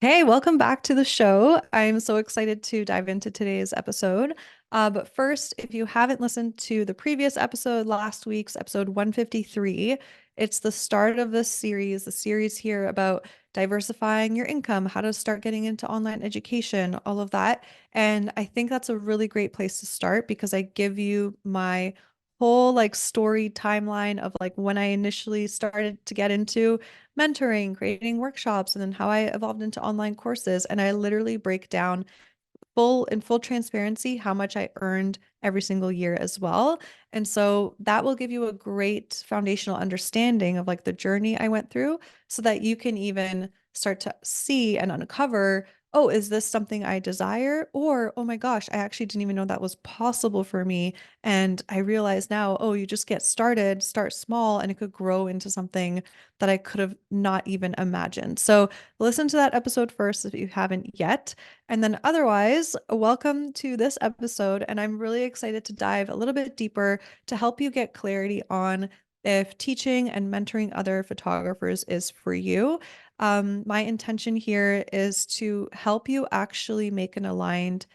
Hey, welcome back to the show. I'm so excited to dive into today's episode. But first, if you haven't listened to the previous episode, last week's episode 153, it's the start of this series, the series here about diversifying your income, how to start getting into online education, all of that. And I think that's a really great place to start because I give you my whole like story timeline of like when I initially started to get into mentoring, creating workshops, and then how I evolved into online courses. And I literally break down full transparency how much I earned every single year as well. And so that will give you a great foundational understanding of like the journey I went through so that you can even start to see and uncover, oh, is this something I desire? Or, oh my gosh, I actually didn't even know that was possible for me. And I realize now, oh, you just get started, start small, and it could grow into something that I could have not even imagined. So listen to that episode first if you haven't yet. And then otherwise, welcome to this episode. And I'm really excited to dive a little bit deeper to help you get clarity on if teaching and mentoring other photographers is for you. My intention here is to help you actually make an aligned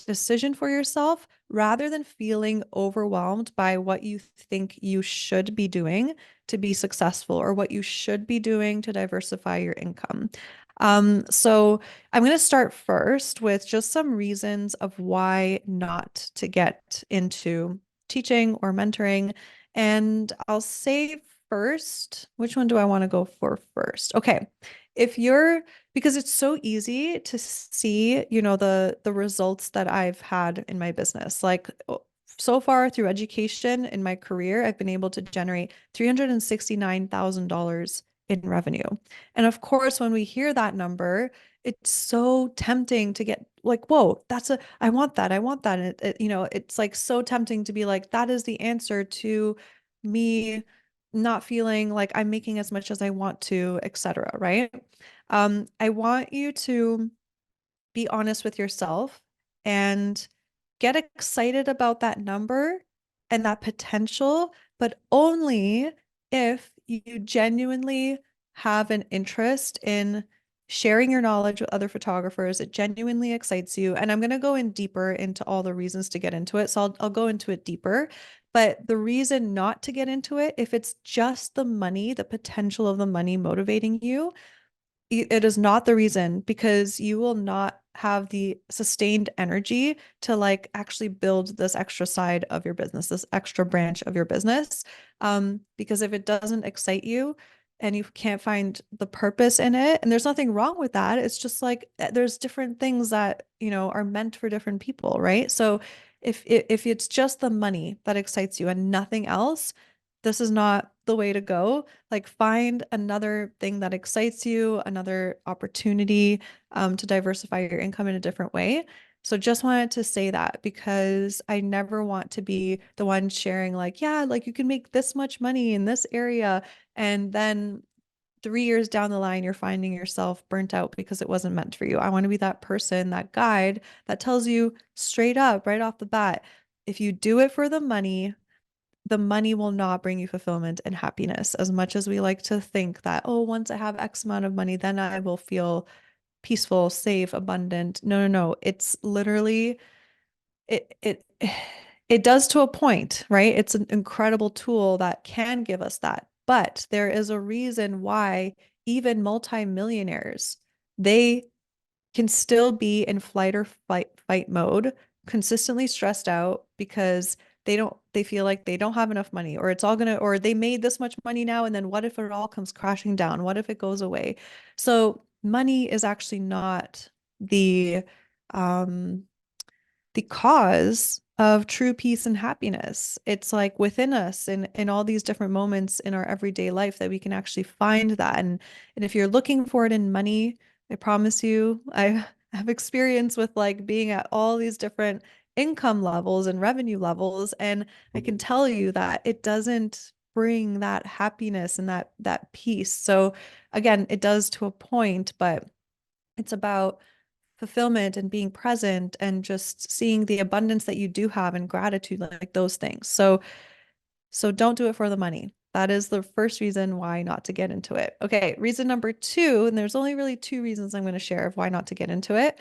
decision for yourself rather than feeling overwhelmed by what you think you should be doing to be successful or what you should be doing to diversify your income. So I'm going to start first with just some reasons of why not to get into teaching or mentoring. And I'll say first, which one do I want to go for first? Okay. If you're, because it's so easy to see, the results that I've had in my business. Like so far through education in my career, I've been able to generate $369,000 in revenue. And of course, when we hear that number, it's so tempting to get like, whoa, I want that. I want that. And it's like so tempting to be like, that is the answer to me not feeling like I'm making as much as I want to, etc. Right? I want you to be honest with yourself and get excited about that number and that potential, but only if you genuinely have an interest in sharing your knowledge with other photographers. It genuinely excites you. And I'm going to go in deeper into all the reasons to get into it. So I'll go into it deeper. But the reason not to get into it, if it's just the money, the potential of the money motivating you, it is not the reason because you will not have the sustained energy to like actually build this extra side of your business, this extra branch of your business. Because if it doesn't excite you and you can't find the purpose in it, and there's nothing wrong with that, it's just like there's different things that, are meant for different people, right? So if it's just the money that excites you and nothing else, this is not the way to go. Like find another thing that excites you, another opportunity to diversify your income in a different way. So just wanted to say that because I never want to be the one sharing like, yeah, like you can make this much money in this area. And then 3 years down the line, you're finding yourself burnt out because it wasn't meant for you. I want to be that person, that guide that tells you straight up, right off the bat, if you do it for the money will not bring you fulfillment and happiness as much as we like to think that, oh, once I have X amount of money, then I will feel peaceful, safe, abundant. No, no, no. It's literally it it does to a point, right? It's an incredible tool that can give us that. But there is a reason why even multimillionaires, they can still be in flight or fight mode, consistently stressed out because they feel like they don't have enough money or or they made this much money now and then what if it all comes crashing down? What if it goes away? So money is actually not the um the cause of true peace and happiness. It's like within us in all these different moments in our everyday life that we can actually find that. And if you're looking for it in money, I promise you, I have experience with like being at all these different income levels and revenue levels. And I can tell you that it doesn't bring that happiness and that peace. So again, it does to a point, but it's about fulfillment and being present and just seeing the abundance that you do have and gratitude, like those things. So don't do it for the money. That is the first reason why not to get into it. Okay, reason number two, and there's only really two reasons I'm going to share of why not to get into it.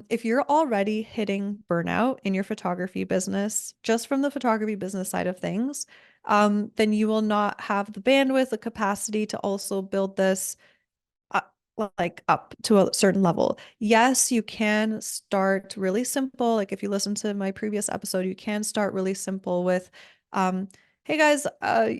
If you're already hitting burnout in your photography business, just from the photography business side of things, then you will not have the bandwidth, the capacity to also build this up, like up to a certain level. Yes, you can start really simple. Like if you listen to my previous episode, you can start really simple with, hey guys,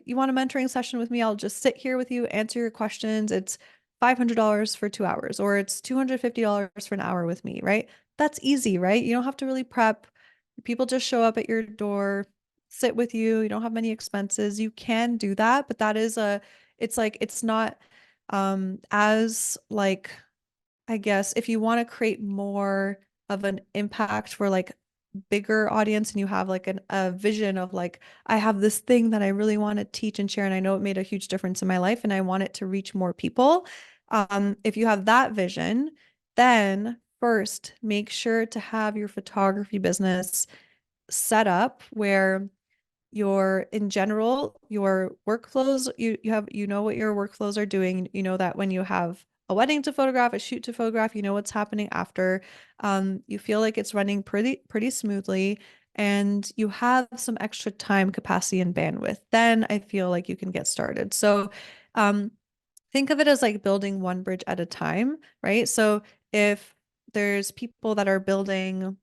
you want a mentoring session with me? I'll just sit here with you, answer your questions. It's $500 for 2 hours, or it's $250 for an hour with me, right? That's easy, right? You don't have to really prep. People just show up at your door, sit with you. You don't have many expenses. You can do that, but it's like, it's not as like, I guess if you want to create more of an impact for like bigger audience and you have like a vision of like, I have this thing that I really want to teach and share, and I know it made a huge difference in my life and I want it to reach more people. If you have that vision, then first make sure to have your photography business set up where your in general your workflows, you know what your workflows are doing. You know that when you have a wedding to photograph, a shoot to photograph, you know what's happening after. You feel like it's running pretty smoothly, and you have some extra time, capacity, and bandwidth. Then I feel like you can get started. So um think of it as like building one bridge at a time, right? So if there's people that are building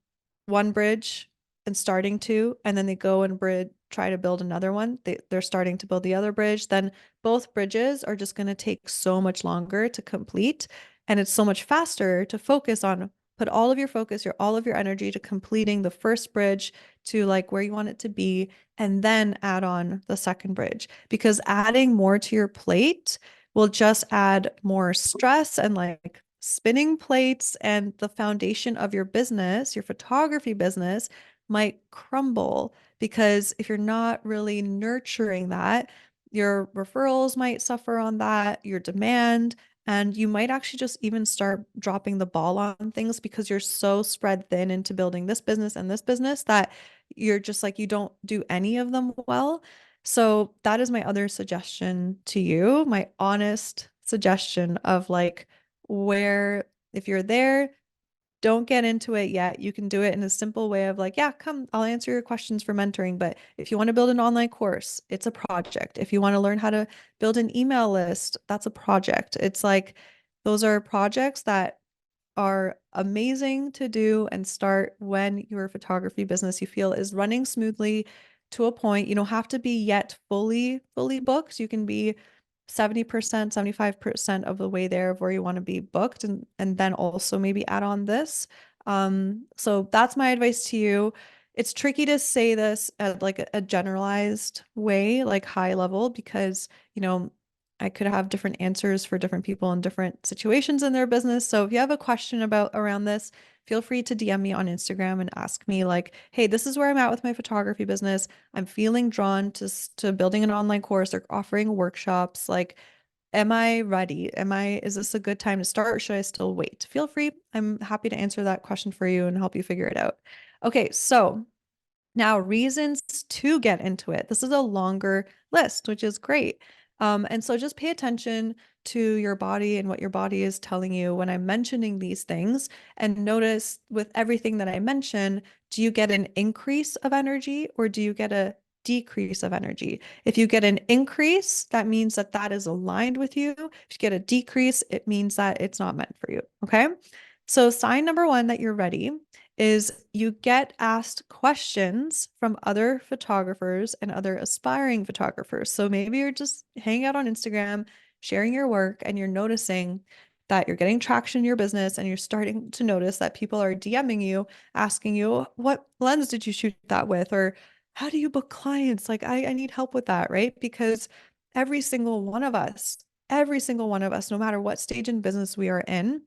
one bridge and starting to, and then they go and try to build another one, they're starting to build the other bridge, then both bridges are just going to take so much longer to complete. And it's so much faster to focus on, put all of your focus, all of your energy to completing the first bridge to like where you want it to be, and then add on the second bridge. Because adding more to your plate will just add more stress and like spinning plates, and the foundation of your business, your photography business, might crumble because if you're not really nurturing that, your referrals might suffer on that, your demand, and you might actually just even start dropping the ball on things because you're so spread thin into building this business and this business that you're just like, you don't do any of them well. So that is my other suggestion to you, my honest suggestion of like where if you're there, don't get into it yet. You can do it in a simple way of like, yeah, come, I'll answer your questions for mentoring. But if you want to build an online course, it's a project. If you want to learn how to build an email list, that's a project. It's like those are projects that are amazing to do and start when your photography business you feel is running smoothly to a point. You don't have to be yet fully booked. You can be 70%, 75% of the way there of where you want to be booked, and then also maybe add on this. So that's my advice to you. It's tricky to say this at like a generalized way, like high level, because I could have different answers for different people in different situations in their business. So if you have a question about around this, feel free to DM me on Instagram and ask me like, hey, this is where I'm at with my photography business. I'm feeling drawn to building an online course or offering workshops. Like, am I ready? Is this a good time to start, or should I still wait? Feel free. I'm happy to answer that question for you and help you figure it out. Okay, so now, reasons to get into it. This is a longer list, which is great. And so just pay attention to your body and what your body is telling you when I'm mentioning these things. And notice with everything that I mention, do you get an increase of energy or do you get a decrease of energy? If you get an increase, that means that that is aligned with you. If you get a decrease, it means that it's not meant for you. Okay. So, sign number one that you're ready is you get asked questions from other photographers and other aspiring photographers. So maybe you're just hanging out on Instagram, sharing your work, and you're noticing that you're getting traction in your business and you're starting to notice that people are DMing you, asking you, what lens did you shoot that with? Or how do you book clients? Like, I need help with that, right? Because every single one of us, every single one of us, no matter what stage in business we are in,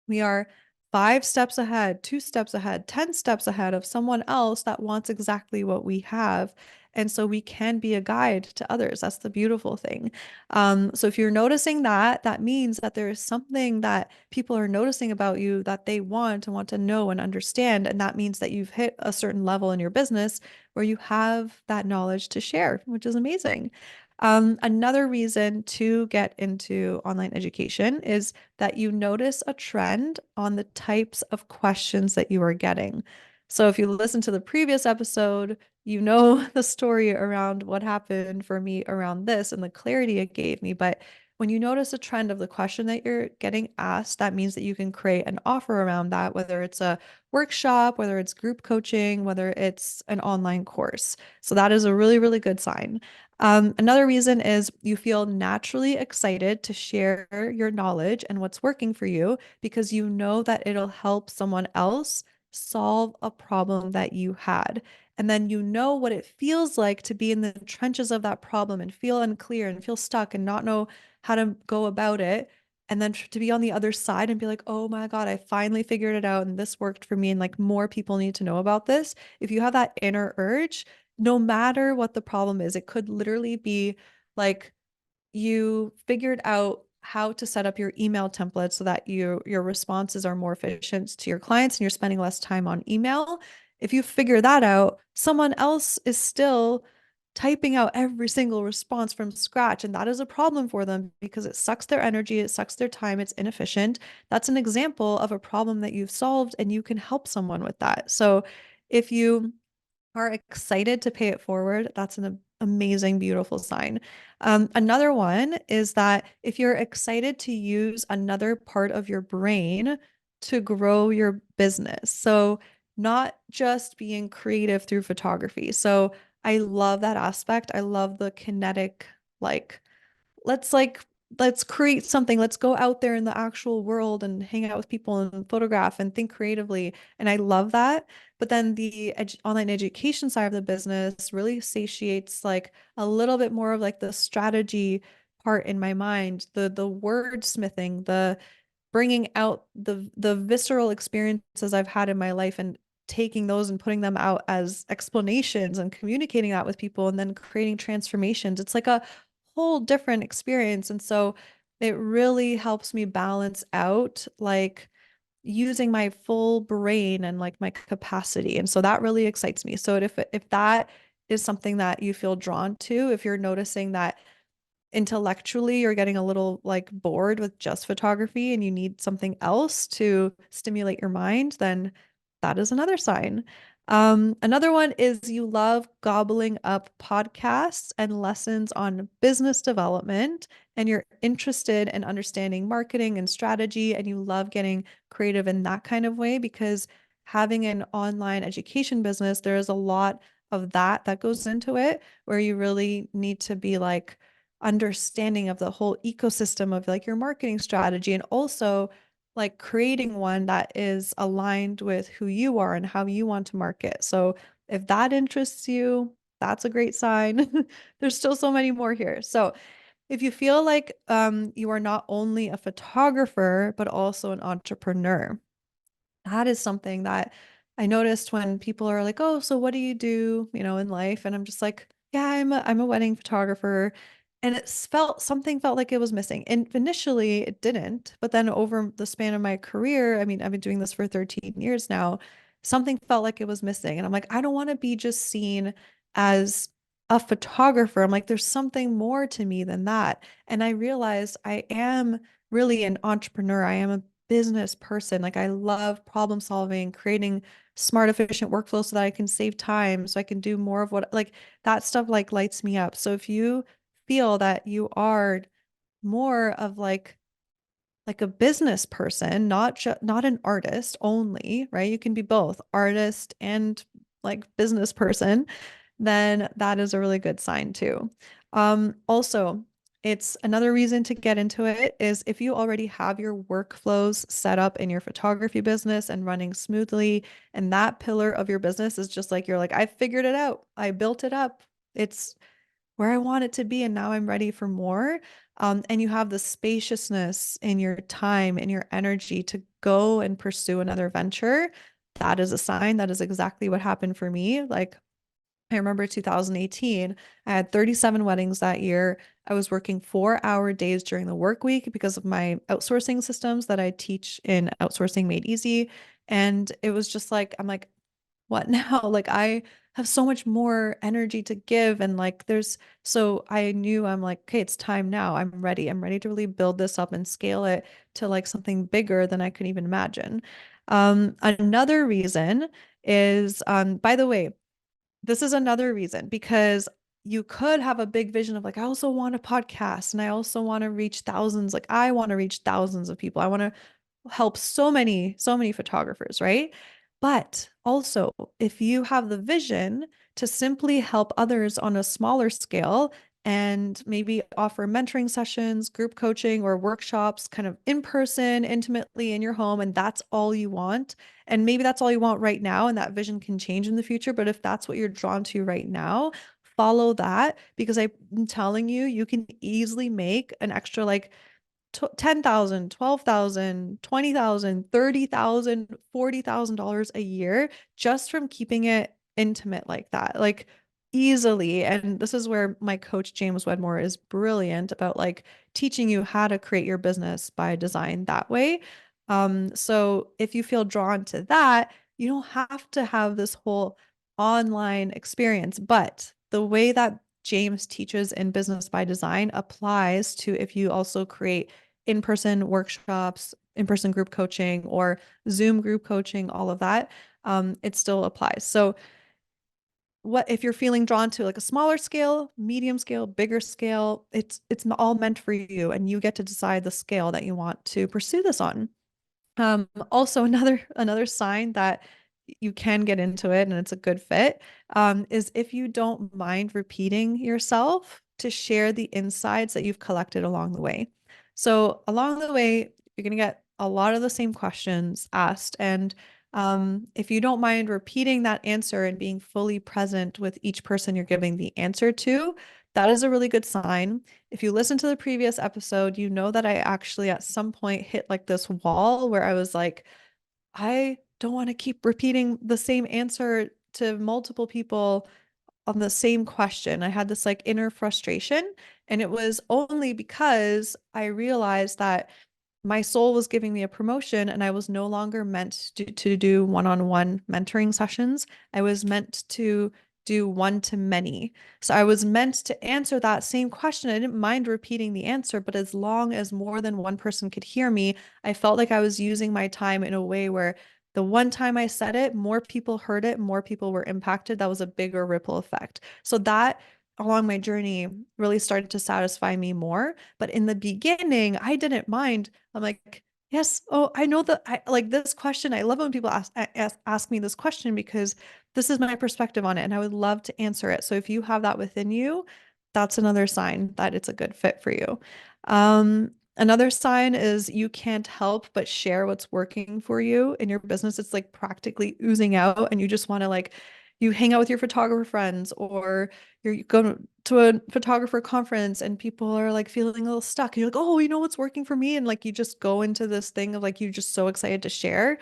we are 5 steps ahead, 2 steps ahead, 10 steps ahead of someone else that wants exactly what we have. And so we can be a guide to others. That's the beautiful thing. So if you're noticing that, that means that there is something that people are noticing about you that they want and want to know and understand. And that means that you've hit a certain level in your business where you have that knowledge to share, which is amazing. Another reason to get into online education is that you notice a trend on the types of questions that you are getting. So if you listen to the previous episode, you know the story around what happened for me around this and the clarity it gave me. But when you notice a trend of the question that you're getting asked, that means that you can create an offer around that, whether it's a workshop, whether it's group coaching, whether it's an online course. So that is a really, really good sign. Another reason is you feel naturally excited to share your knowledge and what's working for you because you know that it'll help someone else solve a problem that you had. And then you know what it feels like to be in the trenches of that problem and feel unclear and feel stuck and not know how to go about it. And then to be on the other side and be like, oh my God, I finally figured it out and this worked for me. And like more people need to know about this. If you have that inner urge, no matter what the problem is, it could literally be like you figured out how to set up your email template so that your responses are more efficient to your clients and you're spending less time on email. If you figure that out, someone else is still typing out every single response from scratch. And that is a problem for them because it sucks their energy, it sucks their time, it's inefficient. That's an example of a problem that you've solved and you can help someone with that. So if you are excited to pay it forward, that's an amazing, beautiful sign. Another one is that if you're excited to use another part of your brain to grow your business. So, not just being creative through photography. So, I love that aspect. I love the kinetic, like, let's let's create something. Let's go out there in the actual world and hang out with people and photograph and think creatively. And I love that. But then the online education side of the business really satiates like a little bit more of like the strategy part in my mind, the wordsmithing, the bringing out the visceral experiences I've had in my life and taking those and putting them out as explanations and communicating that with people and then creating transformations. It's like a whole different experience. And so it really helps me balance out like using my full brain and like my capacity. And so that really excites me. So if that is something that you feel drawn to, if you're noticing that intellectually you're getting a little like bored with just photography and you need something else to stimulate your mind, then that is another sign. Another one is you love gobbling up podcasts and lessons on business development, and you're interested in understanding marketing and strategy, and you love getting creative in that kind of way because having an online education business, there is a lot of that goes into it where you really need to be like, understanding of the whole ecosystem of like your marketing strategy and also like creating one that is aligned with who you are and how you want to market. So if that interests you, that's a great sign. There's still so many more here. So if you feel like you are not only a photographer, but also an entrepreneur, that is something that I noticed when people are like, "Oh, so what do you do, in life?" And I'm just like, "Yeah, I'm a wedding photographer." And something felt like it was missing. And initially it didn't, but then over the span of my career, I mean, I've been doing this for 13 years now, something felt like it was missing. And I'm like, I don't want to be just seen as a photographer. I'm like, there's something more to me than that. And I realized I am really an entrepreneur. I am a business person. Like I love problem solving, creating smart, efficient workflows so that I can save time, so I can do more of what like that stuff like lights me up. So if you feel that you are more of like a business person, not an artist only, right? You can be both artist and like business person, then that is a really good sign too. Also, it's another reason to get into it is if you already have your workflows set up in your photography business and running smoothly, and that pillar of your business is just like you're like, I figured it out, I built it up. It's where I want it to be, and now I'm ready for more. And you have the spaciousness in your time and your energy to go and pursue another venture. That is a sign. That is exactly what happened for me. Like, I remember 2018, I had 37 weddings that year. I was working 4-hour days during the work week because of my outsourcing systems that I teach in Outsourcing Made Easy. And it was just like, I'm like, what now? Like I have so much more energy to give and like so I knew I'm like, okay, it's time now. I'm ready. I'm ready to really build this up and scale it to like something bigger than I could even imagine. Another reason is, by the way, this is another reason because you could have a big vision of like, I also want a podcast and I also want to reach thousands. Like, I want to reach thousands of people. I want to help so many photographers, right? But also, if you have the vision to simply help others on a smaller scale and maybe offer mentoring sessions, group coaching, or workshops kind of in person, intimately in your home, and that's all you want, and maybe that's all you want right now, and that vision can change in the future. But if that's what you're drawn to right now, follow that because I'm telling you, you can easily make an extra like 10,000, 12,000, 20,000, 30,000, $40,000 a year just from keeping it intimate like that. Like easily. And this is where my coach James Wedmore is brilliant about like teaching you how to create your business by design that way. So if you feel drawn to that, you don't have to have this whole online experience, but the way that James teaches in Business by Design applies to if you also create in-person workshops, in-person group coaching, or Zoom group coaching, all of that, it still applies. So what if you're feeling drawn to like a smaller scale, medium scale, bigger scale, it's all meant for you and you get to decide the scale that you want to pursue this on. Also another sign that you can get into it and it's a good fit, is if you don't mind repeating yourself to share the insights that you've collected along the way. So along the way, you're gonna get a lot of the same questions asked, and if you don't mind repeating that answer and being fully present with each person you're giving the answer to, that is a really good sign. If you listen to the previous episode, you know that I actually at some point hit like this wall where I was like, I don't want to keep repeating the same answer to multiple people on the same question. I had this like inner frustration, and it was only because I realized that my soul was giving me a promotion and I was no longer meant to do one-on-one mentoring sessions. I was meant to do one to many. So I was meant to answer that same question. I didn't mind repeating the answer, but as long as more than one person could hear me, I felt like I was using my time in a way where the one time I said it, more people heard it, more people were impacted. That was a bigger ripple effect. So that along my journey really started to satisfy me more. But in the beginning, I didn't mind. I'm like, yes, oh, I know that I like this question. I love when people ask me this question because this is my perspective on it and I would love to answer it. So if you have that within you, that's another sign that it's a good fit for you. Another sign is you can't help but share what's working for you in your business. It's like practically oozing out and you just want to like you hang out with your photographer friends or you're going to a photographer conference and people are like feeling a little stuck. And you're like, oh, you know what's working for me? And like you just go into this thing of like you're just so excited to share.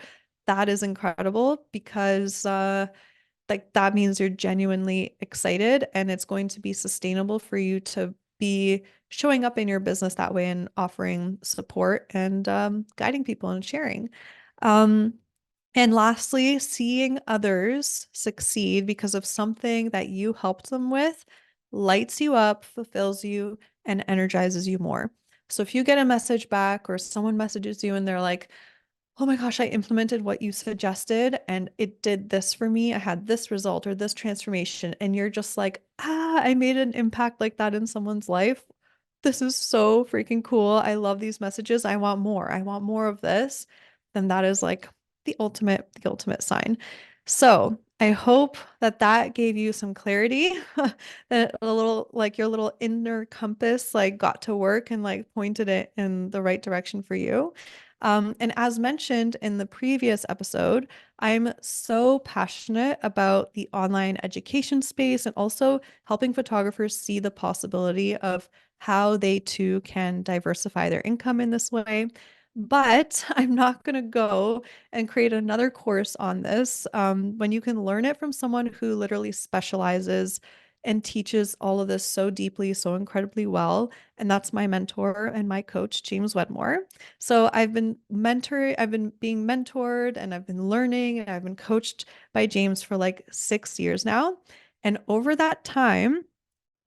That is incredible because like that means you're genuinely excited and it's going to be sustainable for you to be showing up in your business that way and offering support and guiding people and sharing. Um, and lastly, seeing others succeed because of something that you helped them with lights you up, fulfills you, and energizes you more. So if you get a message back or someone messages you and they're like, oh my gosh, I implemented what you suggested and it did this for me. I had this result or this transformation. And you're just like, I made an impact like that in someone's life. This is so freaking cool. I love these messages. I want more. I want more of this. Then that is like the ultimate sign. So I hope that that gave you some clarity, that a little like your little inner compass like got to work and like pointed it in the right direction for you. And as mentioned in the previous episode, I'm so passionate about the online education space and also helping photographers see the possibility of how they too can diversify their income in this way. But I'm not going to go and create another course on this when you can learn it from someone who literally specializes and teaches all of this so deeply, so incredibly well. And that's my mentor and my coach, James Wedmore. So I've been being mentored and I've been learning and I've been coached by James for like 6 years now. And over that time,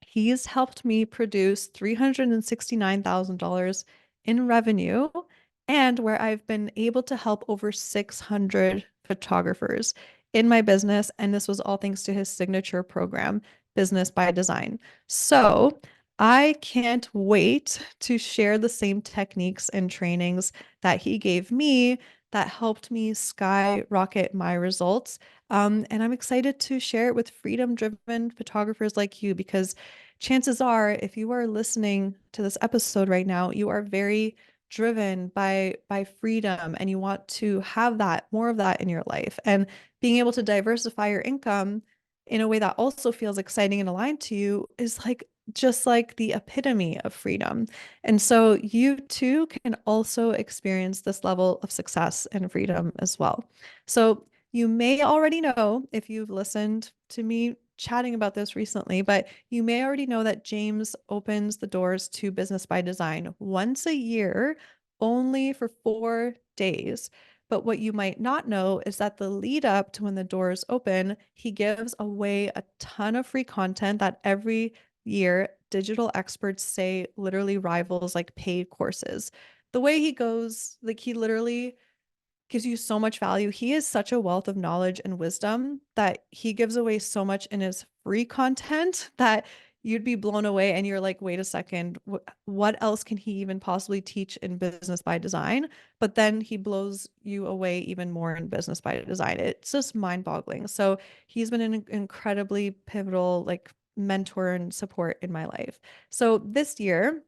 he's helped me produce $369,000 in revenue, and where I've been able to help over 600 photographers in my business. And this was all thanks to his signature program, Business by Design. So I can't wait to share the same techniques and trainings that he gave me that helped me skyrocket my results. And I'm excited to share it with freedom driven photographers like you because chances are, if you are listening to this episode right now, you are very driven by freedom and you want to have that more of that in your life. And being able to diversify your income in a way that also feels exciting and aligned to you is like just like the epitome of freedom. And so you too can also experience this level of success and freedom as well. So you may already know if you've listened to me chatting about this recently, but you may already know that James opens the doors to Business by Design once a year, only for 4 days. But what you might not know is that the lead up to when the doors open, he gives away a ton of free content that every year digital experts say literally rivals like paid courses. The way he goes, like he literally gives you so much value. He is such a wealth of knowledge and wisdom that he gives away so much in his free content that you'd be blown away and you're like, wait a second, what else can he even possibly teach in Business by Design? But then he blows you away even more in Business by Design. It's just mind-boggling. So he's been an incredibly pivotal like mentor and support in my life. So this year,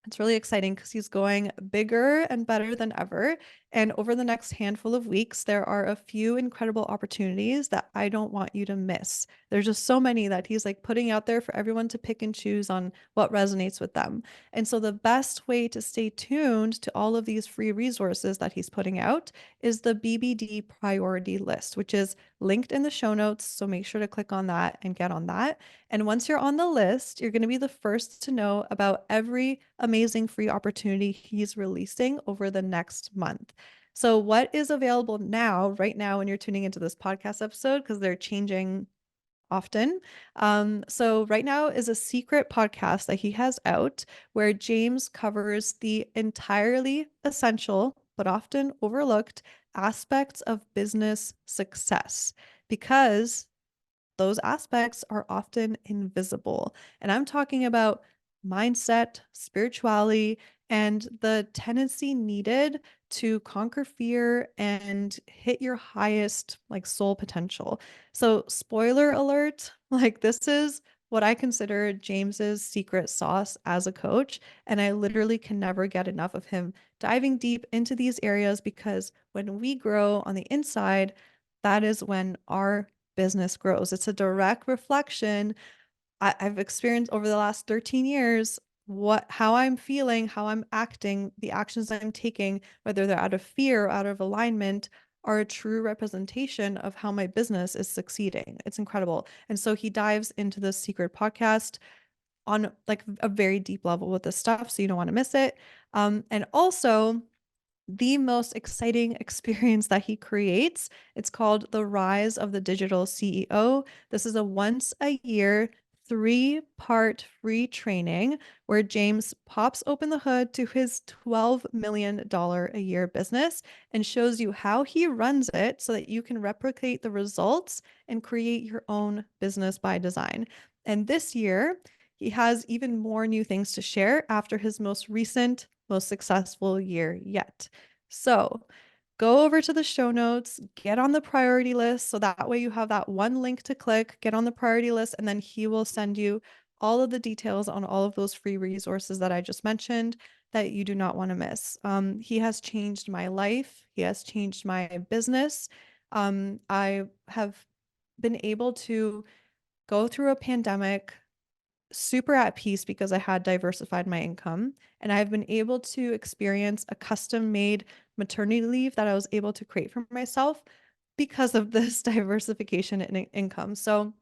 it's really exciting because he's going bigger and better than ever. And over the next handful of weeks, there are a few incredible opportunities that I don't want you to miss. There's just so many that he's like putting out there for everyone to pick and choose on what resonates with them. And so the best way to stay tuned to all of these free resources that he's putting out is the BBD priority list, which is linked in the show notes. So make sure to click on that and get on that. And once you're on the list, you're going to be the first to know about every amazing free opportunity he's releasing over the next month. So, what is available now, right now, when you're tuning into this podcast episode, because they're changing often. So right now is a secret podcast that he has out where James covers the entirely essential but often overlooked aspects of business success because those aspects are often invisible. And I'm talking about mindset, spirituality, and the tendency needed to conquer fear and hit your highest like soul potential. So, spoiler alert, like this is what I consider James's secret sauce as a coach, and I literally can never get enough of him diving deep into these areas because when we grow on the inside, that is when our business grows. It's a direct reflection I've experienced over the last 13 years how I'm feeling, how I'm acting, the actions I'm taking, whether they're out of fear or out of alignment, are a true representation of how my business is succeeding. It's incredible. And so he dives into the secret podcast on like a very deep level with this stuff. So you don't want to miss it. And also the most exciting experience that he creates. It's called The Rise of the Digital CEO. This is a once a year, 3-part free training where James pops open the hood to his $12 million a year business and shows you how he runs it so that you can replicate the results and create your own business by design. And this year, he has even more new things to share after his most recent, most successful year yet. So go over to the show notes, get on the priority list. So that way you have that one link to click, get on the priority list, and then he will send you all of the details on all of those free resources that I just mentioned that you do not want to miss. He has changed my life. He has changed my business. I have been able to go through a pandemic super at peace because I had diversified my income and I've been able to experience a custom made maternity leave that I was able to create for myself because of this diversification in income. So,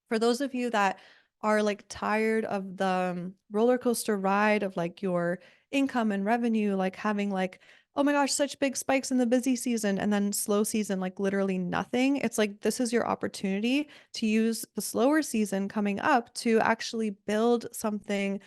for those of you that are like tired of the roller coaster ride of like your income and revenue, like having like, oh my gosh, such big spikes in the busy season and then slow season, like literally nothing. It's like this is your opportunity to use the slower season coming up to actually build something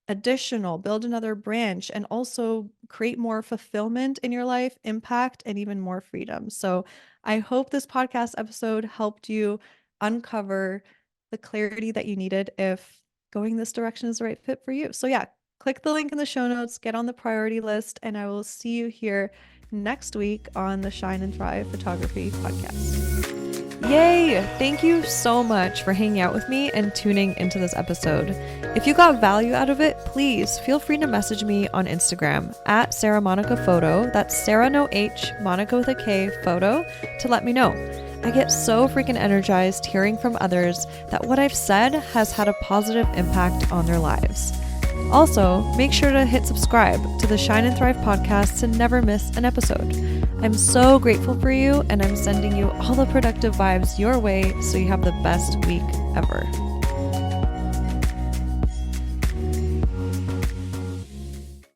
additional, build another branch, and also create more fulfillment in your life, impact, and even more freedom. So I hope this podcast episode helped you uncover the clarity that you needed if going this direction is the right fit for you. So, yeah, click the link in the show notes, get on the priority list, and I will see you here next week on the Shine and Thrive Photography podcast. Yay! Thank you so much for hanging out with me and tuning into this episode. If you got value out of it, please feel free to message me on Instagram at Sarah Monica Photo. That's Sarah no H, Monica with a K photo, to let me know. I get so freaking energized hearing from others that what I've said has had a positive impact on their lives. Also, make sure to hit subscribe to the Shine and Thrive podcast to never miss an episode. I'm so grateful for you, and I'm sending you all the productive vibes your way so you have the best week ever.